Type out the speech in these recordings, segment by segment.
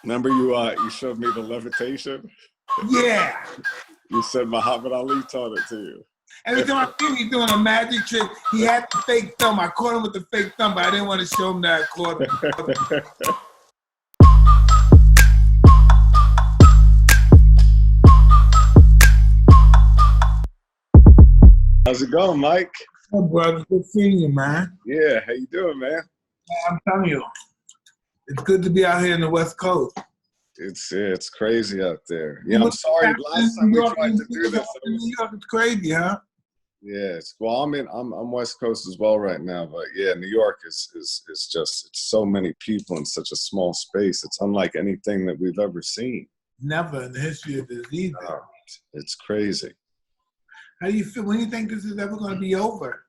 Remember you showed me the levitation? Yeah. You said Muhammad Ali taught it to you. Every time I see him doing a magic trick, he had the fake thumb. I caught him with the fake thumb, but I didn't want to show him that I caught him. How's it going, Mike? Oh, brother, good seeing you, man. Yeah, how you doing, man? I'm telling you, it's good to be out here in the West Coast. It's crazy out there. Yeah, I'm sorry. Last time we tried to do this, New York is crazy, huh? Yeah, I'm West Coast as well right now, but yeah, New York is just, it's so many people in such a small space. It's unlike anything that we've ever seen. Never in the history of this either. No, it's crazy. How do you feel? When do you think this is ever going to be over?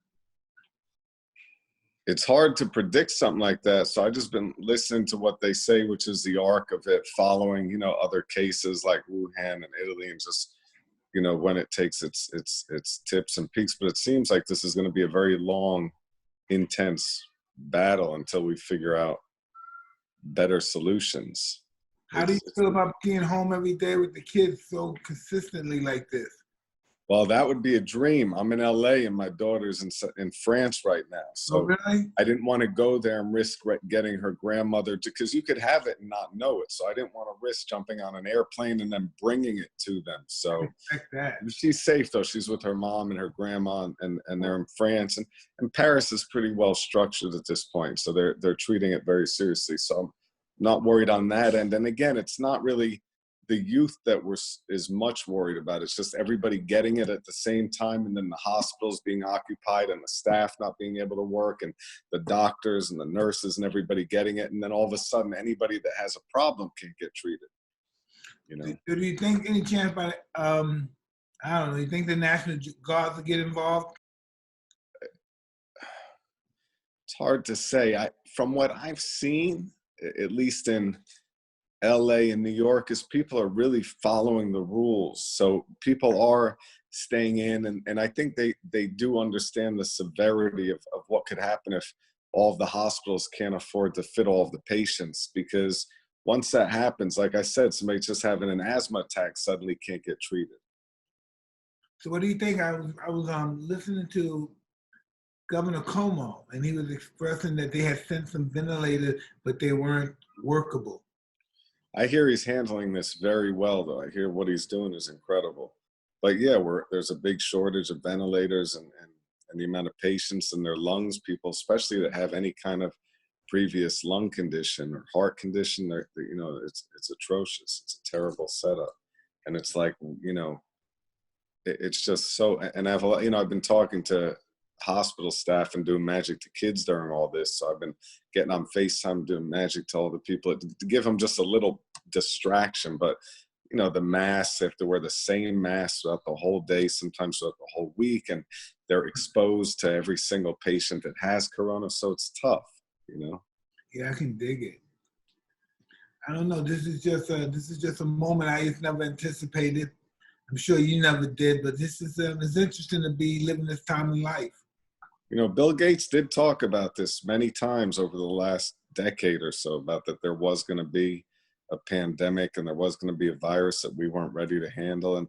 It's hard to predict something like that. So I just been listening to what they say, which is the arc of it, following, other cases like Wuhan and Italy, and just, when it takes its tips and peaks. But it seems like this is going to be a very long, intense battle until we figure out better solutions. How do you feel about being home every day with the kids so consistently like this? Well, that would be a dream. I'm in LA and my daughter's in France right now. So really? I didn't want to go there and risk getting her grandmother to, because you could have it and not know it. So I didn't want to risk jumping on an airplane and then bringing it to them. So she's safe though. She's with her mom and her grandma, and they're in France, and Paris is pretty well structured at this point. So they're treating it very seriously. So I'm not worried on that end. And again, it's not really the youth that is much worried about. It's just everybody getting it at the same time, and then the hospitals being occupied and the staff not being able to work, and the doctors and the nurses and everybody getting it, and then all of a sudden anybody that has a problem can't get treated. Do you think any chance by I don't know, you think the National Guard will get involved? It's hard to say. From what I've seen, at least in LA and New York, is people are really following the rules. So people are staying in, and I think they do understand the severity of what could happen if all of the hospitals can't afford to fit all of the patients. Because once that happens, like I said, somebody just having an asthma attack suddenly can't get treated. So what do you think? I was listening to Governor Cuomo, and he was expressing that they had sent some ventilators, but they weren't workable. I hear he's handling this very well, though. I hear what he's doing is incredible. But yeah, there's a big shortage of ventilators and the amount of patients in their lungs, people, especially that have any kind of previous lung condition or heart condition, it's atrocious. It's a terrible setup. And it's like, it's just so, and I've been talking to hospital staff and doing magic to kids during all this. So I've been getting on FaceTime doing magic to all the people to give them just a little distraction. But the masks, they have to wear the same mask throughout the whole day, sometimes throughout the whole week, and they're exposed to every single patient that has corona. So it's tough, Yeah, I can dig it. I don't know. This is just a moment I just never anticipated. I'm sure you never did, but this is it's interesting to be living this time in life. Bill Gates did talk about this many times over the last decade or so, about that there was going to be a pandemic and there was going to be a virus that we weren't ready to handle. And,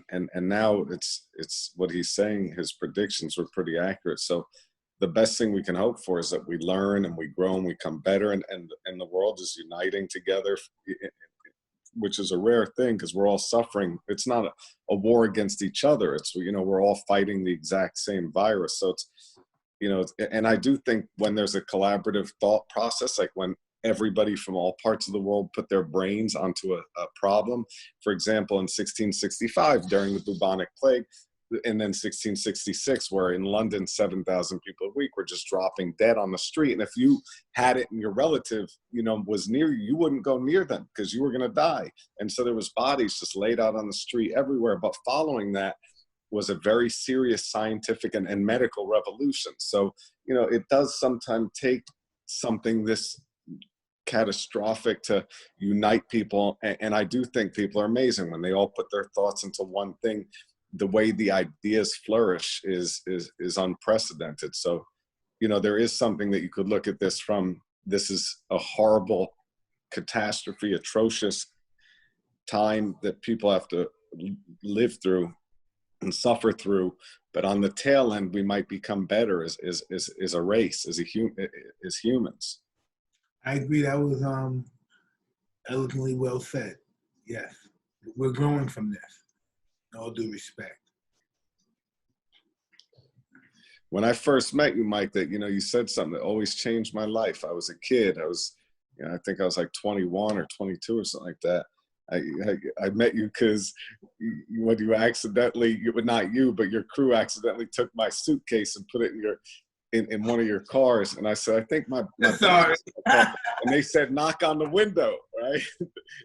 and now it's what he's saying, his predictions were pretty accurate. So the best thing we can hope for is that we learn and we grow and we come better, and the world is uniting together, which is a rare thing because we're all suffering. It's not a war against each other. It's, we're all fighting the exact same virus. So it's, and I do think when there's a collaborative thought process, like when everybody from all parts of the world put their brains onto a problem, for example, in 1665 during the bubonic plague, and then 1666, where in London, 7,000 people a week were just dropping dead on the street. And if you had it and your relative, was near you, you wouldn't go near them because you were going to die. And so there was bodies just laid out on the street everywhere. But following that was a very serious scientific and medical revolution. So, it does sometimes take something this catastrophic to unite people. And I do think people are amazing when they all put their thoughts into one thing. The way the ideas flourish is unprecedented. So, there is something that you could look at this from. This is a horrible catastrophe, atrocious time that people have to live through and suffer through. But on the tail end, we might become better as a race, as humans. I agree. That was eloquently well said. Yes, we're growing from this. In all due respect. When I first met you, Mike, that, you know, you said something that always changed my life. I was a kid. I was, you know, I think I was like 21 or 22 or something like that. I met you because when you accidentally, not you, but your crew accidentally took my suitcase and put it in one of your cars. And I said, I think my sorry. And they said, knock on the window, right?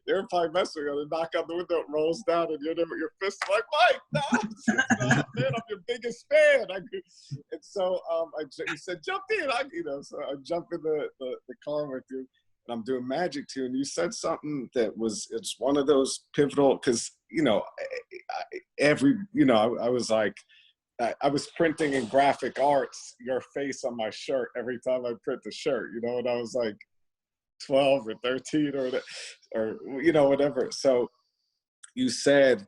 They were probably messing with you. Knock on the window, it rolls down, and you're there with your fist like, Mike, no, man, I'm your biggest fan. And so you said, jump in. So I jumped in the car with you. And I'm doing magic to you, and you said something that it's one of those pivotal, because, you know, I was like, I was printing in graphic arts your face on my shirt every time I print the shirt, you know, and I was like 12 or 13 or you know, whatever. So you said,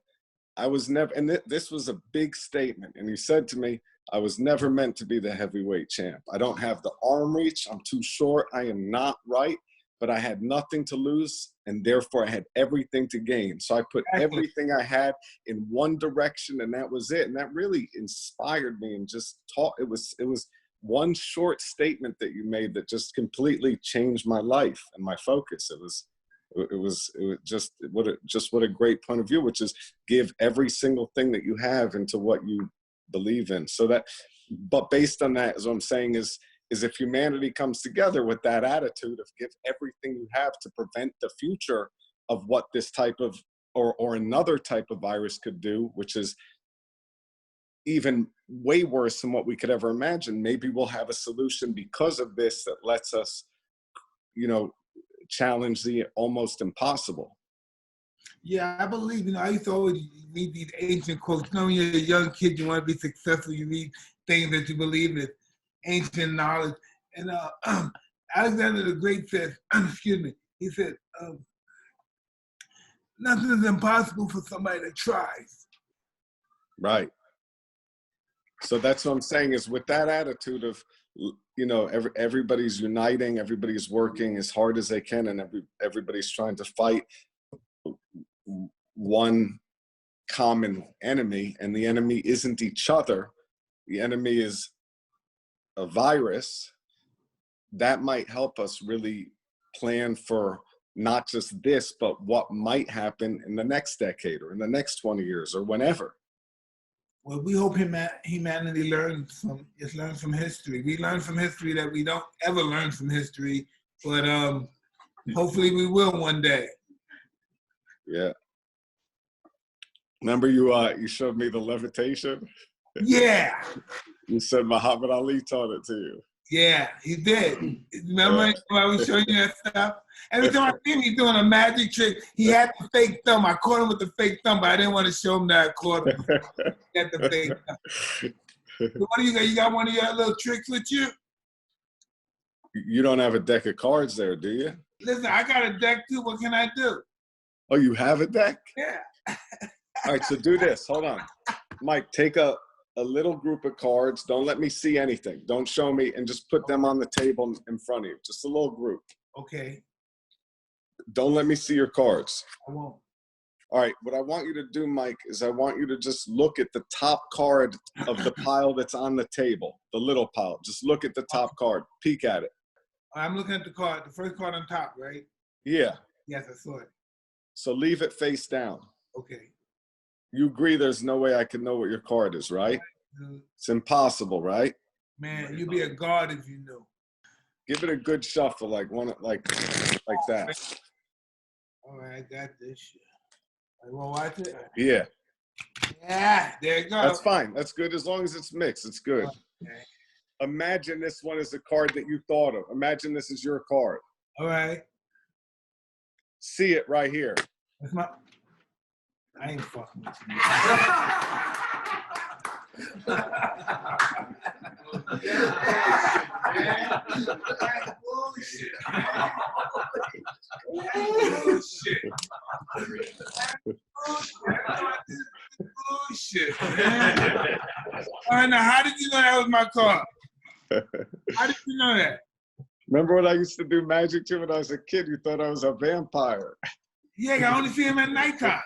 I was never, and this was a big statement, and you said to me, I was never meant to be the heavyweight champ. I don't have the arm reach. I'm too short. I am not right. But I had nothing to lose, and therefore I had everything to gain. So I put everything I had in one direction, and that was it. And that really inspired me, and just taught. It was one short statement that you made that just completely changed my life and my focus. It was just what a great point of view, which is give every single thing that you have into what you believe in. So that, but based on that, as what I'm saying is if humanity comes together with that attitude of give everything you have to prevent the future of what this type of, or another type of virus could do, which is even way worse than what we could ever imagine, maybe we'll have a solution because of this that lets us, you know, challenge the almost impossible. Yeah, I believe, you know, I used to always read these ancient quotes. You know, when you're a young kid, you want to be successful, you read things that you believe in. Ancient knowledge. And Alexander the Great said, excuse me, he said, nothing is impossible for somebody that tries. Right. So that's what I'm saying, is with that attitude of, you know, everybody's uniting, everybody's working as hard as they can, and everybody's trying to fight one common enemy, and the enemy isn't each other. The enemy is a virus. That might help us really plan for not just this, but what might happen in the next decade or in the next 20 years or whenever. Well, we hope humanity learns from history. We learn from history that we don't ever learn from history, but hopefully we will one day. Yeah. Remember you showed me the levitation? Yeah. You said Muhammad Ali taught it to you. Yeah, he did. Remember when I was showing you that stuff? Every time I see him, he's doing a magic trick. He had the fake thumb. I caught him with the fake thumb, but I didn't want to show him that I caught him. He had the fake thumb. So what do you got? You got one of your little tricks with you? You don't have a deck of cards there, do you? Listen, I got a deck too. What can I do? Oh, you have a deck? Yeah. All right, so do this. Hold on. Mike, take a little group of cards. Don't let me see anything. Don't show me, and just put them on the table in front of you. Just a little group. Okay. Don't let me see your cards. I won't. All right, what I want you to do, Mike, is I want you to just look at the top card of the pile that's on the table, the little pile. Just look at the top card. Peek at it. I'm looking at the card, the first card on top, right? Yeah. Yes, I saw it. So leave it face down. Okay. You agree there's no way I can know what your card is, right? It's impossible, right? Man, you'd be a god if you knew. Give it a good shuffle, like that. All right, I got this shit. You want to watch it? Yeah. Yeah, there you go. That's fine. That's good as long as it's mixed. It's good. Okay. Imagine this one is the card that you thought of. Imagine this is your card. All right. See it right here. That's my... I ain't fucking with you. Bullshit. Bullshit, man. All right, now, how did you know that was my car? How did you know that? Remember when I used to do magic too when I was a kid? You thought I was a vampire. Yeah, I only see him at nighttime.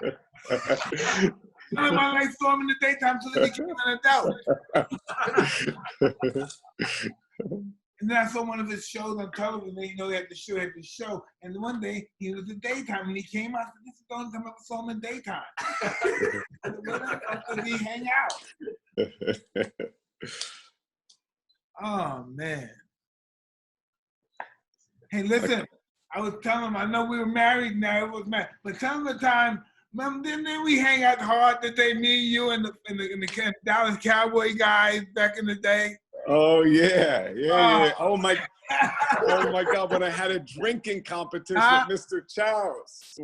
None of my lights saw him in the daytime until they became an adult. And then I saw one of his shows on television. You know, he had the show. And one day, he was in daytime. When he came out, I said, this is the only time I ever saw him in daytime. I said, what else does he hang out? Oh, man. Hey, listen, I was telling him, I know we were married now, it was married. But tell him the time, remember, didn't we hang out hard the day, me and you and the Dallas Cowboy guys back in the day? Oh yeah. Oh my God! When I had a drinking competition with Mr. Charles.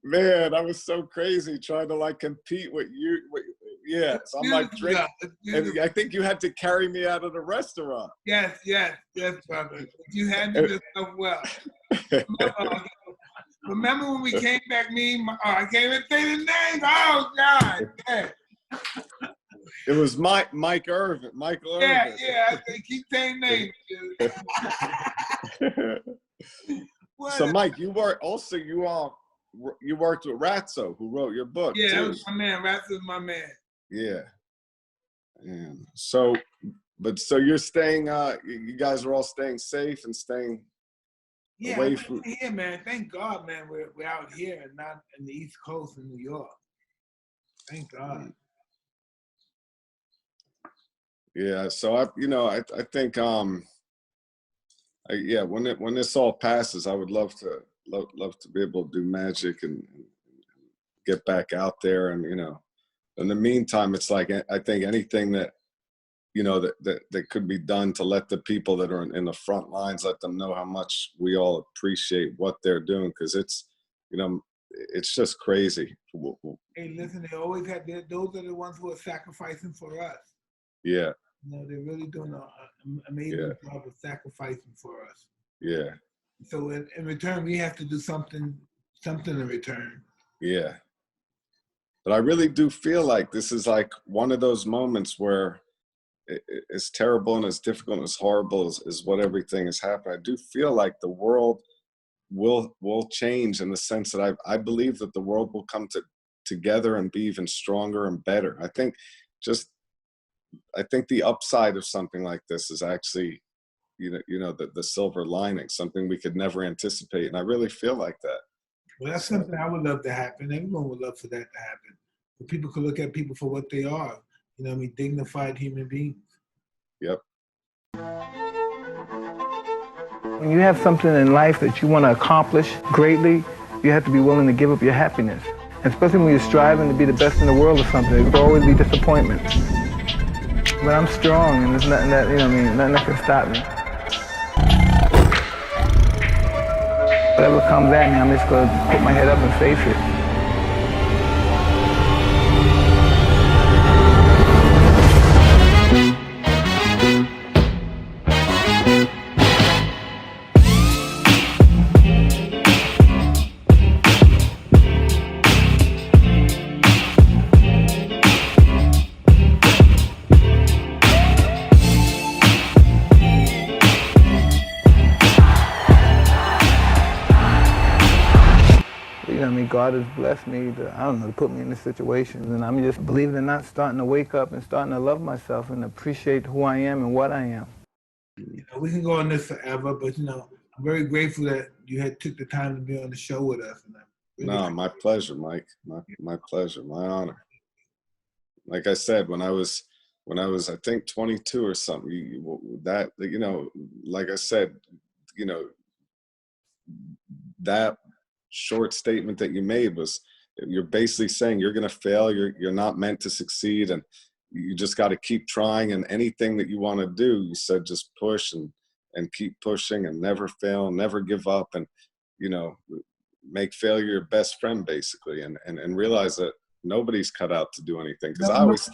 Man, I was so crazy trying to like compete with you. Yeah, so I'm like drinking. And I think you had to carry me out of the restaurant. Yes, brother. You handled yourself well. Remember when we came back? I can't even say the name. Oh God! Yeah. It was Michael Irvin. Yeah. I keep saying names. So Mike, you worked with Ratso, who wrote your book. Yeah, too. that was my man. Ratso's my man. Yeah. And so you're staying. You guys are all staying safe and staying away from here, man. Thank God, man. We're out here and not in the East Coast in New York. Thank God. Yeah, so I think when this all passes, I would love to be able to do magic and get back out there, and in the meantime, it's like I think anything that that could be done to let the people that are in the front lines, let them know how much we all appreciate what they're doing, because it's it's just crazy. Hey, listen, they always have those are the ones who are sacrificing for us. Yeah. They're really doing an amazing job of sacrificing for us. Yeah. So in return, we have to do something in return. Yeah. But I really do feel like this is like one of those moments where as terrible and as difficult and as horrible as what everything has happened, I do feel like the world will change in the sense that I believe that the world will come together and be even stronger and better. I think the upside of something like this is actually, the silver lining, something we could never anticipate. And I really feel like that. Well, that's something I would love to happen. Everyone would love for that to happen. But people could look at people for what they are. Dignified human beings. Yep. When you have something in life that you want to accomplish greatly, you have to be willing to give up your happiness. Especially when you're striving to be the best in the world or something, there will always be disappointment. But I'm strong, and there's nothing nothing that can stop me. Whatever comes at me, I'm just going to put my head up and face it. God has blessed me to put me in this situation. And I'm just, believe it or not, starting to wake up and starting to love myself and appreciate who I am and what I am. We can go on this forever, but I'm very grateful that you took the time to be on the show with us. And my pleasure, Mike. My pleasure, my honor. Like I said, when I was I think 22 or something, like I said, that short statement that you made was, you're basically saying you're going to fail, you're not meant to succeed, and you just got to keep trying, and anything that you want to do, you said, just push and keep pushing and never fail, never give up, and make failure your best friend, basically, and realize that nobody's cut out to do anything, because I always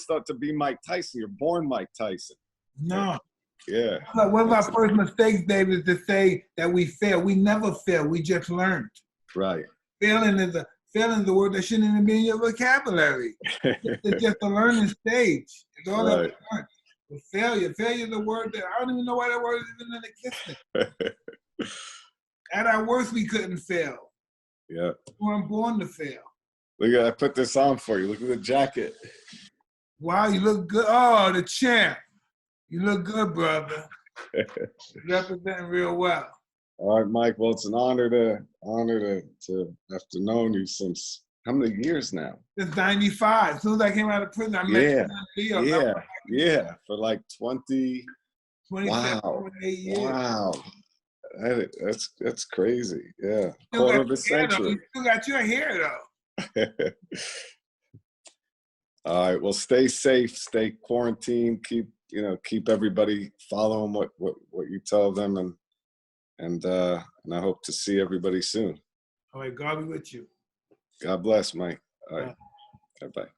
thought to be Mike Tyson, you're born Mike Tyson. No, Yeah. Like one of my first mistakes, David, is to say that we fail. We never fail. We just learned. Right. Failing is a word that shouldn't even be in your vocabulary. It's just a learning stage. It's all that we learn. But failure is a word that I don't even know why that word is even in existence. At our worst, we couldn't fail. Yeah. We weren't born to fail. Look at, I put this on for you. Look at the jacket. Wow, you look good. Oh, the champ. You look good, brother. Representing real well. All right, Mike. Well, it's an honor to have known you since how many years now? Since '95. As soon as I came out of prison, I met you on video. Yeah, for like 20. 27, 28 years. Wow. That's crazy. Yeah. Quarter of a century. You still got your hair though. All right. Well, stay safe, stay quarantined, keep everybody following what you tell them, and I hope to see everybody soon. All right, God be with you. God bless, Mike. All right. Bye-bye.